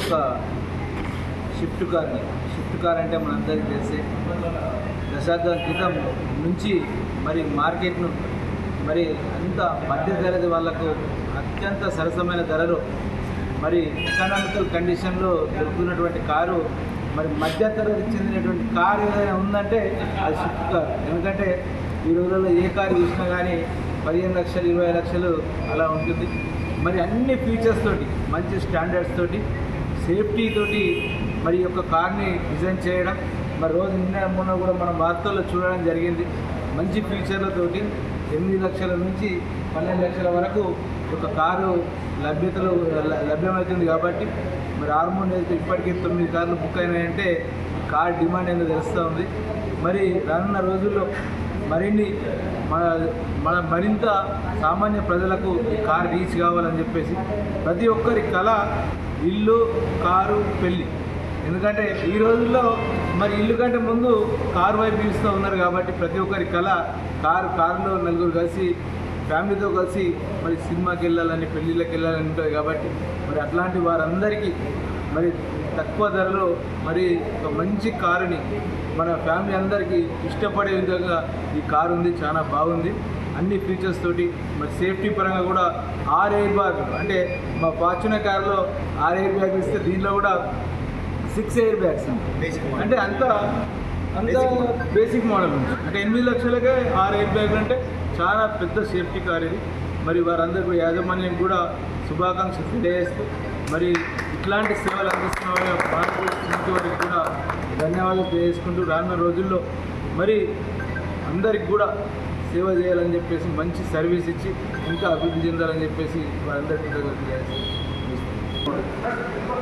ఒక Swift car అంటే మనందరికీ తెలిసే దశాబ్దాల క్రితం నుంచి మరి మార్కెట్ను మరి అంత మధ్యతరగతి వాళ్ళకు అత్యంత సరసమైన ధరలో మరి ఎకనామికల్ కండిషన్లో దొరుకుతున్నటువంటి కారు మరి మధ్యతరగతి చెందినటువంటి కారు ఏదైనా ఉందంటే అది షిఫ్ట్ కార్. ఎందుకంటే ఈ రోజుల్లో ఏ కారు చూసినా కానీ 15 లక్షలు 20 లక్షలు అలా ఉంటుంది. మరి అన్ని ఫీచర్స్ తోటి మంచి స్టాండర్డ్స్ తోటి సేఫ్టీ తోటి మరి ఈ యొక్క కార్ని డిజైన్ చేయడం మరి రోజు మొన్న కూడా మనం వార్తల్లో చూడడం జరిగింది. మంచి ఫీచర్లతోటి 8 లక్షల నుంచి 12 లక్షల వరకు ఒక కారు లభ్యమవుతుంది. కాబట్టి మరి హార్మోన్ అయితే ఇప్పటికే 9 కార్లు బుక్ అయినాయంటే కార్ డిమాండ్ అనేది తెలుస్తూ ఉంది. మరి రానున్న రోజుల్లో మరిన్ని మరింత సామాన్య ప్రజలకు ఈ కార్ రీచ్ కావాలని చెప్పేసి ప్రతి ఒక్కరి కళ ఇల్లు, కారు, పెళ్ళి. ఎందుకంటే ఈ రోజుల్లో మరి ఇల్లు కంటే ముందు కారు వైపు పిలుస్తూ ఉన్నారు. కాబట్టి ప్రతి ఒక్కరి కళ కారులో నలుగురు కలిసి ఫ్యామిలీతో కలిసి మరి సినిమాకి వెళ్ళాలని, పెళ్ళిళ్ళకి వెళ్ళాలని ఉంటుంది. కాబట్టి మరి అట్లాంటి వారందరికీ మరి తక్కువ ధరలో మరి ఒక మంచి కారుని మన ఫ్యామిలీ అందరికీ ఇష్టపడే విధంగా ఈ కారు ఉంది. చాలా బాగుంది. అన్ని ఫీచర్స్ తోటి మరి సేఫ్టీ పరంగా కూడా 6 ఎయిర్ బ్యాగులు, అంటే మా ఫార్చునర్ కార్లో 6 ఎయిర్ బ్యాగులు ఇస్తే దీంట్లో కూడా 6 ఎయిర్ బ్యాగ్స్ అంటే అంత బేసిక్ మోడల్ ఉంది. అంటే 8 లక్షలకే 6 ఎయిర్ బ్యాగులు అంటే చాలా పెద్ద సేఫ్టీ కార్ ఇది. మరి వారందరికీ యాజమాన్యం కూడా శుభాకాంక్షలు తెలియజేస్తూ మరి ఇట్లాంటి సేవలు అందిస్తున్న వారికి కూడా ధన్యవాదాలు తెలియజేసుకుంటూ రానున్న రోజుల్లో మరి అందరికి కూడా సేవ చేయాలని చెప్పేసి మంచి సర్వీస్ ఇచ్చి ఇంకా అభివృద్ధి చెందాలని చెప్పేసి వారందరికీ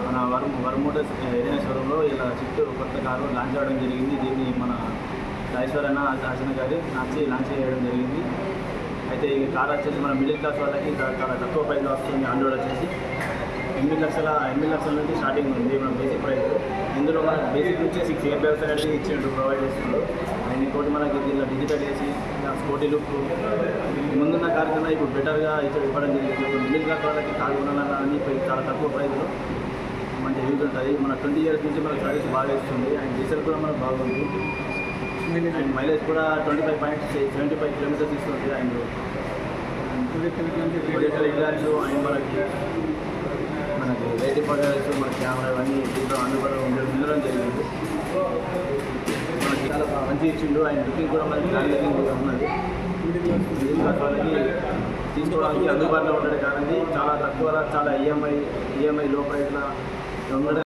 మన వరమోటర్స్ ఏదైనా షోరూంలో ఇలా చిట్టు కొత్త కారు లాంచ్ అవ్వడం జరిగింది. దీన్ని మన రాజేశ్వరన్న అర్చన గారు లాంచ్ చేయడం జరిగింది. అయితే ఈ కార్ వచ్చేసి మన మిడిల్ క్లాస్ వాళ్ళకి చాలా తక్కువ ప్రైస్లో వస్తుంది. ఆండ్రాయిడ్ వచ్చేసి 8 లక్షల నుంచి స్టార్టింగ్ ఉంది మన బేసిక్ ప్రైస్. ఇందులో మనకు బేసిక్ నుంచి 6 ఎయిర్ బ్యాగ్స్ అనేది ఇచ్చినట్టు ప్రొవైడ్ చేస్తున్నారు. అండ్ ఇంకోటి మనకి దీనిలో డిజిటల్ ఏసీ, స్పోర్టీ లుక్ ముందున్న కార్ కన్నా ఇప్పుడు బెటర్గా ఇవ్వడం జరిగింది. మిడిల్ క్లాస్ వాళ్ళకి కార్ కొనాలని చాలా తక్కువ ప్రైస్లో మంచి యూజ్ ఉంటుంది. మన 20 ఇయర్స్ నుంచి మనకు సర్వీస్ బాగా ఇస్తుంది. అండ్ డీజిల్ కూడా మనకు బాగుంది. అండ్ మైలేజ్ కూడా 25.75 కిలోమీటర్స్ ఇస్తుంది. అండ్ రిలాక్స్ అండ్ మనకి రేటింగ్ పడేస్, మన కెమెరా ఇవన్నీ దీంట్లో అందుబాటులో ఉండడం జరిగింది. మనకి చాలా మంచి ఇచ్చిండు. అండ్ బుకింగ్ కూడా మనకి ఉన్నది. వాళ్ళకి తీసుకోవడానికి అందుబాటులో ఉండడం కానీ చాలా తక్కువ, చాలా ఈఎంఐ లో ప్రైస్లో ఉండడం.